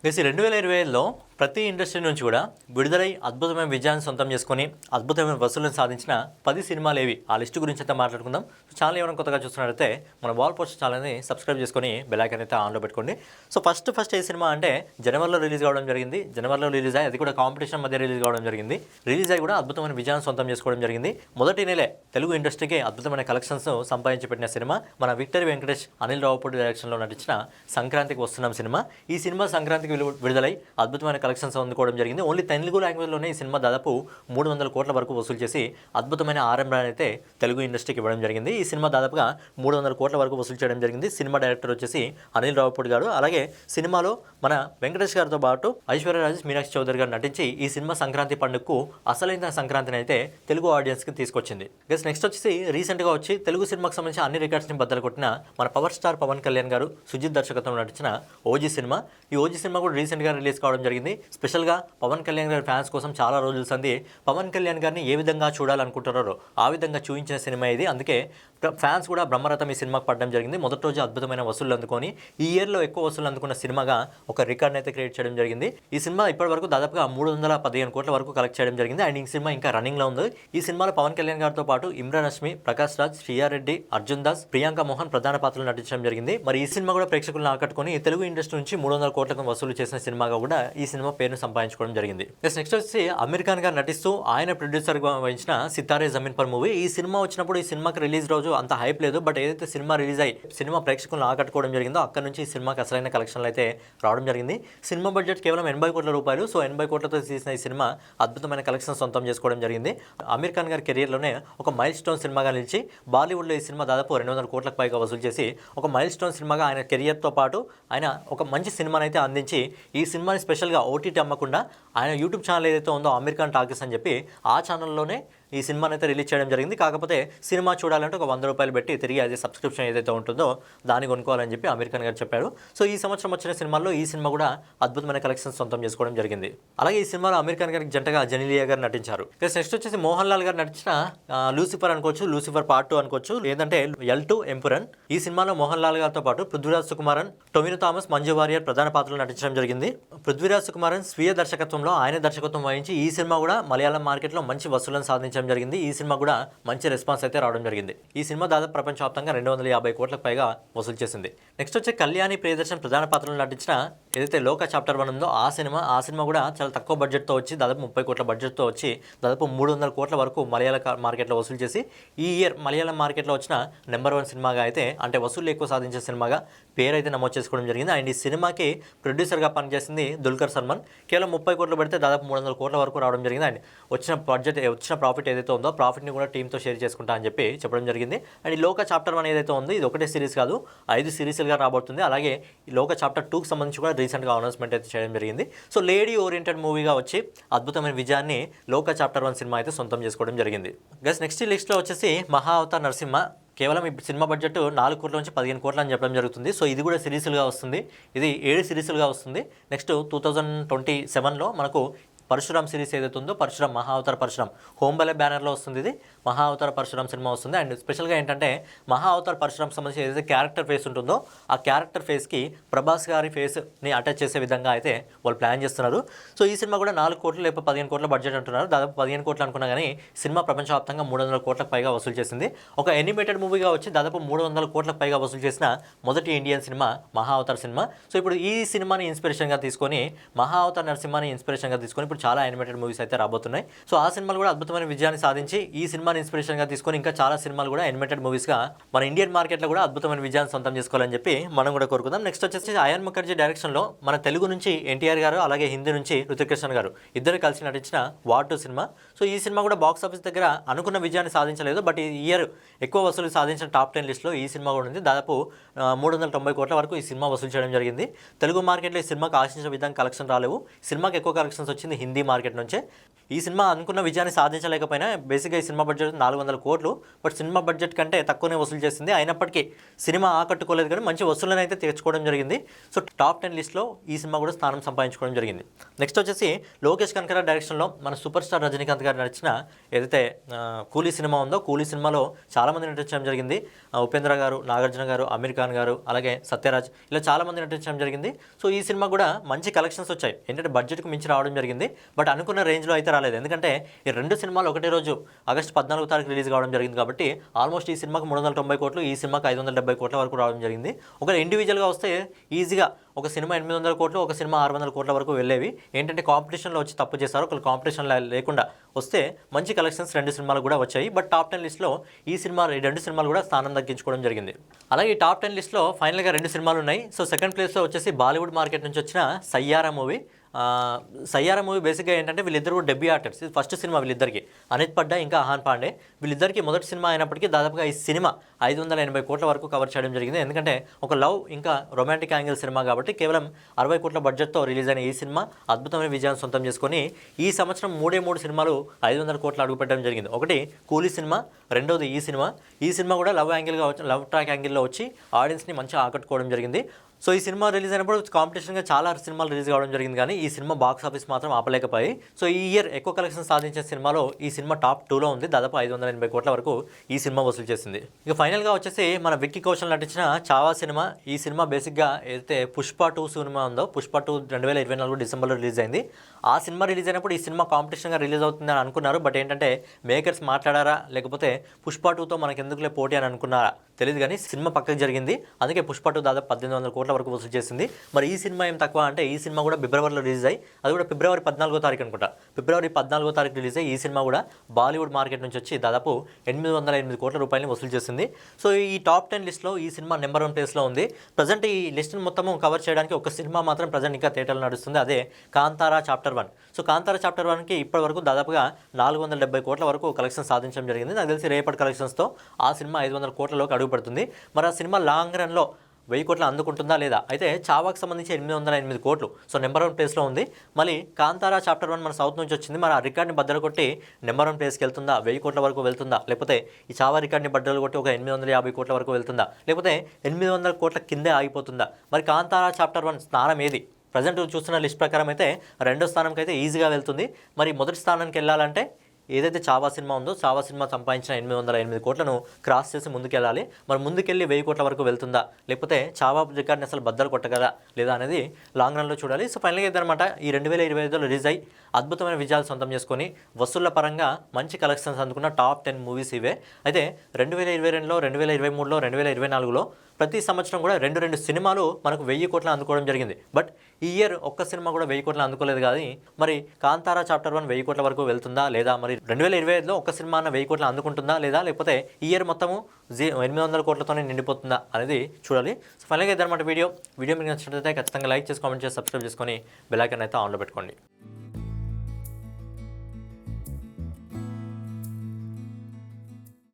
2025లో ప్రతి ఇండస్ట్రీ నుంచి కూడా విడుదలై అద్భుతమైన విజయాన్ని సొంతం చేసుకొని అద్భుతమైన వసూళ్లను సాధించిన 10 సినిమాలు ఏవి ఆ లిస్టు గురించి అయితే మాట్లాడుకుందాం. ఛానల్ ఎవరైనా కొత్తగా చూస్తున్నట్లయితే మన వాల్ పోస్ట్ ఛానల్ని సబ్స్క్రైబ్ చేసుకొని బెల్ ఐకాన్ అయితే ఆన్లో పెట్టుకోండి. సో ఫస్ట్ ఏ సినిమా అంటే జనవరిలో రిలీజ్ కావడం జరిగింది. జనవరిలో రిలీజ్ అయ్యి అది కూడా కాంపిటీషన్ మధ్య రిలీజ్ కావడం జరిగింది. రిలీజ్ అయ్యి కూడా అద్భుతమైన విజయాన్ని సొంతం చేసుకోవడం జరిగింది. మొదటి నెలే తెలుగు ఇండస్ట్రీకి అద్భుతమైన కలెక్షన్స్ సంపాదించి పెట్టిన సినిమా మన విక్టరీ వెంకటేష్, అనిల్ రావుపూడి డైరెక్షన్లో నటించిన సంక్రాంతికి వస్తున్నాం సినిమా. ఈ సినిమా సంక్రాంతికి విడుదలై అద్భుతమైన కలెక్షన్స్ అందుకోవడం జరిగింది. ఓన్లీ తెలుగు లాంగ్వేజ్లోనే ఈ సినిమా దాదాపు 300 కోట్ల వరకు వసూలు చేసి అద్భుతమైన ఆరంభాన్ని అయితే తెలుగు ఇండస్ట్రీకి ఇవ్వడం జరిగింది. ఈ సినిమా దాదాపుగా 300 కోట్ల వరకు వసూలు చేయడం జరిగింది. సినిమా డైరెక్టర్ వచ్చేసి అనిల్ రావుపూడి గారు. అలాగే సినిమాలో మన వెంకటేష్ గారితో పాటు ఐశ్వర్య రాజేష్, మీనాక్షి చౌదరి గారు నటించి ఈ సినిమా సంక్రాంతి పండుగకు అసలైన సంక్రాంతిని అయితే తెలుగు ఆడియన్స్కి తీసుకొచ్చింది. నెక్స్ట్ వచ్చేసి రీసెంట్గా వచ్చి తెలుగు సినిమాకి సంబంధించి అన్ని రికార్డ్స్ని బద్దలు కొట్టిన మన పవర్ స్టార్ పవన్ కళ్యాణ్ గారు సుజిత్ దర్శకత్వంలో నటించిన ఓజీ సినిమా. ఈ ఓజీ సినిమా కూడా రీసెంట్గా రిలీజ్ కావడం జరిగింది. స్పెషల్గా పవన్ కళ్యాణ్ గారి ఫ్యాన్స్ కోసం చాలా రోజుల సంది పవన్ కళ్యాణ్ గారిని ఏ విధంగా చూడాలనుకుంటున్నారో ఆ విధంగా చూపించిన సినిమా ఇది. అందుకే ఫ్యాన్స్ కూడా బ్రహ్మరథం ఈ సినిమాకి పడడం జరిగింది. మొదటి రోజు అద్భుతమైన వసూళ్లు అందుకొని ఈ ఇయర్లో ఎక్కువ వసూళ్లు అందుకున్న సినిమాగా ఒక రికార్డ్ని అయితే క్రియేట్ చేయడం జరిగింది. ఈ సినిమా ఇప్పటి వరకు దాదాపుగా 315 కోట్ల వరకు కలెక్ట్ చేయడం జరిగింది. అండ్ ఈ సినిమా ఇంకా రన్నింగ్లో ఉంది. ఈ సినిమాలో పవన్ కళ్యాణ్ గారితో పాటు ఇమ్రాన్ హష్మి, ప్రకాష్ రాజ్, శ్రీయారెడ్డి, అర్జున్ దాస్, ప్రియాంక మోహన్ ప్రధాన పాత్రలు నటించడం జరిగింది. మరి ఈ సినిమా కూడా ప్రేక్షకులను ఆకట్టుకొని తెలుగు ఇండస్ట్రీ నుంచి 300 కోట్లకు వసూలు చేసిన సినిమాగా కూడా ఈ సినిమా పేరును సంపాదించుకోవడం జరిగింది. నెక్స్ట్ వచ్చి అమీర్ ఖాన్ గారు నటిస్తూ ఆయన ప్రొడ్యూసర్గా వహించిన సితారే జమీన్ పర్ మూవీ. ఈ సినిమా వచ్చినప్పుడు ఈ సినిమాకి రిలీజ్ రోజు అంత హైప్ లేదు. బట్ ఏదైతే సినిమా రిలీజ్ అయ్యి సినిమా ప్రేక్షకులను ఆకట్టుకోవడం జరిగిందో అక్కడ నుంచి ఈ సినిమాకి అసలైన కలెక్షన్లు అయితే రావడం జరిగింది. సినిమా బడ్జెట్ కేవలం 80 కోట్ల రూపాయలు. సో 80 కోట్లతో తీసిన ఈ సినిమా అద్భుతమైన కలెక్షన్ సొంతం చేసుకోవడం జరిగింది. అమీర్ ఖాన్ గారి కెరియర్లోనే ఒక మైల్ స్టోన్ సినిమాగా నిలిచి బాలీవుడ్లో ఈ సినిమా దాదాపు 200 కోట్లకు పైగా వసూలు చేసి ఒక మైల్ స్టోన్ సినిమాగా ఆయన కెరియర్తో పాటు ఆయన ఒక మంచి సినిమాని అయితే అందించి ఈ సినిమాని స్పెషల్గా ఓటీటీ అమ్మకుండా ఆయన యూట్యూబ్ ఛానల్ ఏదైతే ఉందో అమీర్ ఖాన్ టాకీస్ అని చెప్పి ఆ ఛానల్లోనే ఈ సినిమాని అయితే రిలీజ్ చేయడం జరిగింది. కాకపోతే సినిమా చూడాలంటే ఒక 100 రూపాయలు పెట్టి తిరిగి అదే సబ్స్క్రిప్షన్ ఏదైతే ఉంటుందో దాన్ని కొనుక్కోవాలని చెప్పి అమీర్ ఖాన్ గారు చెప్పారు. సో ఈ సంవత్సరం వచ్చిన సినిమాల్లో ఈ సినిమా కూడా అద్భుతమైన కలెక్షన్స్ సొంతం చేసుకోవడం జరిగింది. అలాగే ఈ సినిమాలో అమీర్ ఖాన్ గారికి జంటగా జెనీలియా గారు నటించారు. నెక్స్ట్ వచ్చేసి మోహన్ లాల్ గారు నటించిన లూసిఫర్ అనుకోవచ్చు, లూసిఫర్ పార్ట్ 2 అనుకోవచ్చు, లేదంటే L2 ఎంపురన్. ఈ సినిమాలో మోహన్ లాల్ గారితో పాటు పృథ్వీరాజ్ సుకుమారన్, టొమినో థామస్, మంజు వారియర్ ప్రధాన పాత్రలు నటించడం జరిగింది. పృథ్వీరాజ్ సుకుమారన్ స్వీయ దర్శకత్వంలో ఆయన దర్శకత్వం వహించి ఈ సినిమా కూడా మలయాళం మార్కెట్లో మంచి వసూలను సాధించడం జరిగింది. ఈ సినిమా కూడా మంచి రెస్పాన్స్ అయితే రావడం జరిగింది. ఈ సినిమా దాదాపు ప్రపంచవ్యాప్తంగా 250 కోట్లకు పైగా వసూలు చేసింది. నెక్స్ట్ వచ్చి కళ్యాణి ప్రియదర్శన్ ప్రధాన పాత్రలు నటించిన ఏదైతే లోక చాప్టర్ 1 ఉందో ఆ సినిమా కూడా చాలా తక్కువ బడ్జెట్తో వచ్చి దాదాపు 30 కోట్ల బడ్జెట్తో వచ్చి దాదాపు 300 కోట్ల వరకు మలయాళ మార్కెట్లో వసూలు చేసి ఈ ఇయర్ మలయాళం మార్కెట్లో వచ్చిన నెంబర్ 1 సినిమాగా అయితే అంటే వసూలు ఎక్కువ సాధించే సినిమాగా పేరు అయితే నమోదు చేసుకోవడం జరిగింది. అండ్ ఈ సినిమాకి ప్రొడ్యూసర్గా పనిచేసింది దుల్కర్ సల్మాన్. కేవలం 30 కోట్లు పెడితే దాదాపు 300 కోట్ల వరకు రావడం జరిగింది. అండ్ వచ్చిన ప్రాఫిట్ ఏదైతే ఉందో ప్రాఫిట్ని కూడా టీంతో షేర్ చేసుకుంటా అని చెప్పి చెప్పడం జరిగింది. అండ్ ఈ లోక చాప్టర్ 1 ఏదైతే ఉందో ఇది ఒకటే సిరీస్ కాదు, 5 సిరీస్లుగా రాబోతుంది. అలాగే ఈ లోక చాప్టర్ 2కి సంబంధించి కూడా రీసెంట్గా అనౌన్స్మెంట్ అయితే చేయడం జరిగింది. సో లేడీ ఓరియంటెడ్ మూవీగా వచ్చి అద్భుతమైన విజయాన్ని లోక చాప్టర్ 1 సినిమా అయితే సొంతం చేసుకోవడం జరిగింది. నెక్స్ట్ లిస్ట్లో వచ్చేసి మహా అవతార్ నరసింహ. కేవలం ఈ సినిమా బడ్జెట్ 4 కోట్ల నుంచి 15 కోట్లు అని చెప్పడం జరుగుతుంది. సో ఇది కూడా సిరీస్లుగా వస్తుంది. ఇది 7 సిరీస్లుగా వస్తుంది. నెక్స్ట్ 2027లో మనకు పరశురామ్ సిరీస్ ఏదైతే ఉందో పరశురామ్ మహా అవతార్ పరశురామ్ హోంబలే బ్యానర్లో వస్తుంది. ఇది మహా అవతార్ పరశురామ్ సినిమా వస్తుంది. అండ్ స్పెషల్గా ఏంటంటే మహా అవతార్ పరశురామ్ సంబంధించి ఏదైతే క్యారెక్టర్ ఫేస్ ఉంటుందో ఆ క్యారెక్టర్ ఫేస్కి ప్రభాస్ గారి ఫేస్ని అటాచ్ చేసే విధంగా అయితే వాళ్ళు ప్లాన్ చేస్తున్నారు. సో ఈ సినిమా కూడా 4 కోట్లు లేకపోతే 15 కోట్ల బడ్జెట్ అంటున్నారు. దాదాపు 15 కోట్లు అనుకున్నా కానీ సినిమా ప్రపంచవ్యాప్తంగా 300 కోట్లకు పైగా వసూలు చేసింది. ఒక ఎనిమేటెడ్ మూవీగా వచ్చి దాదాపు 300 కోట్లకు పైగా వసూలు చేసిన మొదటి ఇండియన్ సినిమా మహా అవతార్ సినిమా. సో ఇప్పుడు ఈ సినిమాని ఇన్స్పిరేషన్గా తీసుకొని మహా అవతార్ నరసింహాని ఇన్స్పిరేషన్గా తీసుకొని ఇప్పుడు చాలా యానిమేటెడ్ మూవీస్ అయితే రాబోతున్నాయి. సో ఆ సినిమాలు కూడా అద్భుతమైన విజయాన్ని సాధించి ఈ సినిమాని ఇన్స్పిరేషన్గా తీసుకొని ఇంకా చాలా సినిమాలు కూడా యానిమేటెడ్ మూవీస్గా మన ఇండియన్ మార్కెట్లో కూడా అద్భుతమైన విజయాన్ని సొంతం చేసుకోవాలని చెప్పి మనం కూడా కోరుకుందాం. నెక్స్ట్ వచ్చేసి అయాన్ ముఖర్జీ డైరెక్షన్లో మన తెలుగు నుంచి ఎన్టీఆర్ గారు అలాగే హిందీ నుంచి హృతిక్ రోషన్ గారు ఇద్దరు కలిసి నటించిన వార్ 2 సినిమా. సో ఈ సినిమా కూడా బాక్స్ ఆఫీస్ దగ్గర అనుకున్న విజయాన్ని సాధించలేదు. బట్ ఈ ఇయర్ ఎక్కువ వసూలు సాధించిన టాప్ 10 లిస్ట్లో ఈ సినిమా కూడా ఉంది. దాదాపు 390 కోట్ల వరకు ఈ సినిమా వసూలు చేయడం జరిగింది. తెలుగు మార్కెట్లో ఈ సినిమాకి ఆశించిన విధంగా కలెక్షన్ రాలేవు. సినిమాకి ఎక్కువ కలెక్షన్స్ వచ్చింది హిందీ మార్కెట్ నుంచే. ఈ సినిమా అనుకున్న విజయాన్ని సాధించలేకపోయినా బేసిక్గా ఈ సినిమా బడ్జెట్ 400 కోట్లు, బట్ సినిమా బడ్జెట్ కంటే తక్కువనే వసూలు చేసింది. అయినప్పటికీ సినిమా ఆకట్టుకోలేదు కానీ మంచి వసూలను అయితే తెచ్చుకోవడం జరిగింది. సో టాప్ 10 లిస్ట్లో ఈ సినిమా కూడా స్థానం సంపాదించుకోవడం జరిగింది. నెక్స్ట్ వచ్చేసి లోకేష్ కనకరాజ్ డైరెక్షన్లో మన సూపర్ స్టార్ రజనీకాంత్ గారు నడిచిన ఏదైతే కూలీ సినిమా ఉందో, కూలీ సినిమాలో చాలామంది నటించడం జరిగింది. ఉపేంద్ర గారు, నాగార్జున గారు, అమీర్ ఖాన్ గారు, అలాగే సత్యరాజ్, ఇలా చాలామంది నటించడం జరిగింది. సో ఈ సినిమా కూడా మంచి కలెక్షన్స్ వచ్చాయి. ఏంటంటే బడ్జెట్కు మించి రావడం జరిగింది, బట్ అనుకున్న రేంజ్లో అయితే రాలేదు. ఎందుకంటే ఈ రెండు సినిమాలు ఒకటే రోజు ఆగస్టు 14వ తారీఖు రిలీజ్ కావడం జరిగింది కాబట్టి ఆల్మోస్ట్ ఈ సినిమాకి 390 కోట్లు, ఈ సినిమాకి 570 కోట్ల వరకు రావడం జరిగింది. ఒక ఇండివిజువల్గా వస్తే ఈజీగా ఒక సినిమా 800 కోట్లు, ఒక సినిమా 600 కోట్ల వరకు వెళ్ళేవి. ఏంటంటే కాంపిటీషన్లో వచ్చి తప్పు చేశారు, ఒకళ్ళు కాంపిటీషన్ లేకుండా వస్తే మంచి కలెక్షన్స్ రెండు సినిమాలు కూడా వచ్చాయి. బట్ టాప్ 10 లిస్ట్లో ఈ రెండు సినిమాలు కూడా స్థానం దక్కించుకోవడం జరిగింది. అలాగే ఈ టాప్ 10 లిస్ట్లో ఫైనల్గా 2 సినిమాలు ఉన్నాయి. సో సెకండ్ ప్లేస్లో వచ్చేసి బాలీవుడ్ మార్కెట్ నుంచి వచ్చిన సయ్యారా మూవీ. బేసిక్గా ఏంటంటే వీళ్ళిద్దరు కూడా డెబ్యూ ఆర్టిస్ట్. ఇది ఫస్ట్ సినిమా వీళ్ళిద్దరికి, అనిత్ పడ్డా ఇంకా అహాన్ పాండే. వీళ్ళిద్దరికి మొదటి సినిమా అయినప్పటికీ దాదాపుగా ఈ సినిమా 580 కోట్ల వరకు కవర్ చేయడం జరిగింది. ఎందుకంటే ఒక లవ్ ఇంకా రొమాంటిక్ యాంగిల్ సినిమా కాబట్టి కేవలం 60 కోట్ల బడ్జెట్తో రిలీజ్ అయిన ఈ సినిమా అద్భుతమైన విజయాన్ని సొంతం చేసుకొని ఈ సంవత్సరం 3 సినిమాలు 500 కోట్లు అడుగుపెట్టడం జరిగింది. ఒకటి కూలీ సినిమా, రెండోది ఈ సినిమా కూడా లవ్ ట్రాక్ యాంగిల్లో వచ్చి ఆడియన్స్ని మంచిగా ఆకట్టుకోవడం జరిగింది. సో ఈ సినిమా రిలీజ్ అయినప్పుడు కాంపిటీషన్గా చాలా సినిమాలు రిలీజ్ కావడం జరిగింది, కానీ ఈ సినిమా బాక్స్ ఆఫీస్ మాత్రం ఆపలేకపోయి. సో ఈ ఇయర్ ఎక్కువ కలెక్షన్ సాధించిన సినిమాలో ఈ సినిమా టాప్ 2లో ఉంది. దాదాపు 580 కోట్ల వరకు ఈ సినిమా వసూలు చేసింది. ఇక ఫైనల్గా వచ్చేసి మన విక్కీ కౌశల్ నటించిన చావా సినిమా. ఈ సినిమా బేసిక్గా ఏదైతే పుష్ప 2 సినిమా ఉందో, పుష్ప 2 2024 డిసెంబర్లో రిలీజ్ అయింది. ఆ సినిమా రిలీజ్ అయినప్పుడు ఈ సినిమా కాంపిటీషన్గా రిలీజ్ అవుతుందని అనుకున్నారు. బట్ ఏంటంటే మేకర్స్ మాట్లాడారా లేకపోతే పుష్ప 2తో మనకి ఎందుకులే పోటీ అని అనుకున్నారా తెలియదు, కానీ సినిమా పక్కకు జరిగింది. అందుకే పుష్ప 2 దాదాపు 1800 కోట్ల వరకు వసూలు చేసింది. మరి ఈ సినిమా ఏం తక్కువ అంటే ఈ సినిమా కూడా ఫిబ్రవరిలో రిలీజ్ అయ్యి, అది కూడా ఫిబ్రవరి 14వ తారీఖు అనుకుంటా, ఫిబ్రవరి 14వ తారీఖు రిలీజ్ అయ్యి ఈ సినిమా కూడా బాలీవుడ్ మార్కెట్ నుంచి వచ్చి దాదాపు 808 కోట్ల రూపాయలని వసూలు చేసింది. సో ఈ టాప్ 10 లిస్ట్లో ఈ సినిమా నెంబర్ 1 ప్లేస్లో ఉంది. ప్రజెంట్ ఈ లిస్ట్ని మొత్తం కవర్ చేయడానికి ఒక సినిమా మాత్రం ప్రజెంట్ ఇంకా థియేటర్లో నడుస్తుంది, అదే Kantara chapter 1. So Kantara chapter 1కి ఇప్పటి వరకు దాదాపుగా 470 కోట్ల వరకు కలెక్షన్ సాధించడం జరిగింది. నాకు తెలిసి రేపటి కలెక్షన్స్తో ఆ సినిమా 500 కోట్లలోకి అడుగు పడుతుంది. మరి ఆ సినిమా లాంగ్ రన్లో 1000 కోట్లు అందుకుంటుందా లేదా? అయితే చావాకి సంబంధించి 808 కోట్లు, సో నెంబర్ 1 ప్లేస్లో ఉంది. మళ్ళీ కాంతారా చాప్టర్ 1 మన సౌత్ నుంచి వచ్చింది, మరి ఆ రికార్డ్ని బద్దలు కొట్టి నెంబర్ 1 ప్లేస్కి వెళ్తుందా? 1000 కోట్ల వరకు వెళ్తుందా? లేకపోతే ఈ చావా రికార్డ్ని బద్దలు కొట్టి ఒక 850 కోట్ల వరకు వెళ్తుందా? లేకపోతే 800 కోట్ల కిందే ఆగిపోతుందా? మరి కాంతారా చాప్టర్ 1 స్థానం ఏది? ప్రజెంట్ చూస్తున్న లిస్ట్ ప్రకారం అయితే 2వ స్థానంకి అయితే ఈజీగా వెళ్తుంది. మరి మొదటి స్థానానికి వెళ్ళాలంటే ఏదైతే చావా సినిమా ఉందో, చావా సినిమా సంపాదించిన 808 కోట్లను క్రాస్ చేసి ముందుకెళ్ళాలి. మరి ముందుకెళ్ళి 1000 కోట్ల వరకు వెళ్తుందా? లేకపోతే చావా రికార్డ్ని అసలు బద్దలు కొట్టగలదా లేదా అనేది లాంగ్ రన్లో చూడాలి. సో ఫైనల్గా ఇదనమాట, ఈ 2025లో రిలీజ్ అయ్యి అద్భుతమైన విజయాలు సొంతం చేసుకొని వసూళ్ల పరంగా మంచి కలెక్షన్స్ అందుకున్న టాప్ 10 మూవీస్ ఇవే. అయితే 2022లో, 2023లో, 2024లో ప్రతి సంవత్సరం కూడా రెండు సినిమాలు మనకు 1000 కోట్లు అందుకోవడం జరిగింది. బట్ ఈ ఇయర్ ఒక్క సినిమా కూడా 1000 కోట్లు అందుకోలేదు. కానీ మరి కాంతారా చాప్టర్ 1 1000 కోట్ల వరకు వెళ్తుందా లేదా? మరి 2025లో ఒక్క సినిమా 1000 కోట్లు అందుకుంటుందా లేదా? లేకపోతే ఈ ఇయర్ మొత్తము 800 కోట్లతోనే నిండిపోతుందా అనేది చూడాలి. సో ఫైనల్గా ఇదన్నమాట వీడియో మీకు నచ్చినట్లయితే ఖచ్చితంగా లైక్ చేసి, కామెంట్ చేసి, సబ్స్క్రైబ్ చేసుకొని బెల్ ఐకాన్ అయితే ఆన్లో పెట్టుకోండి.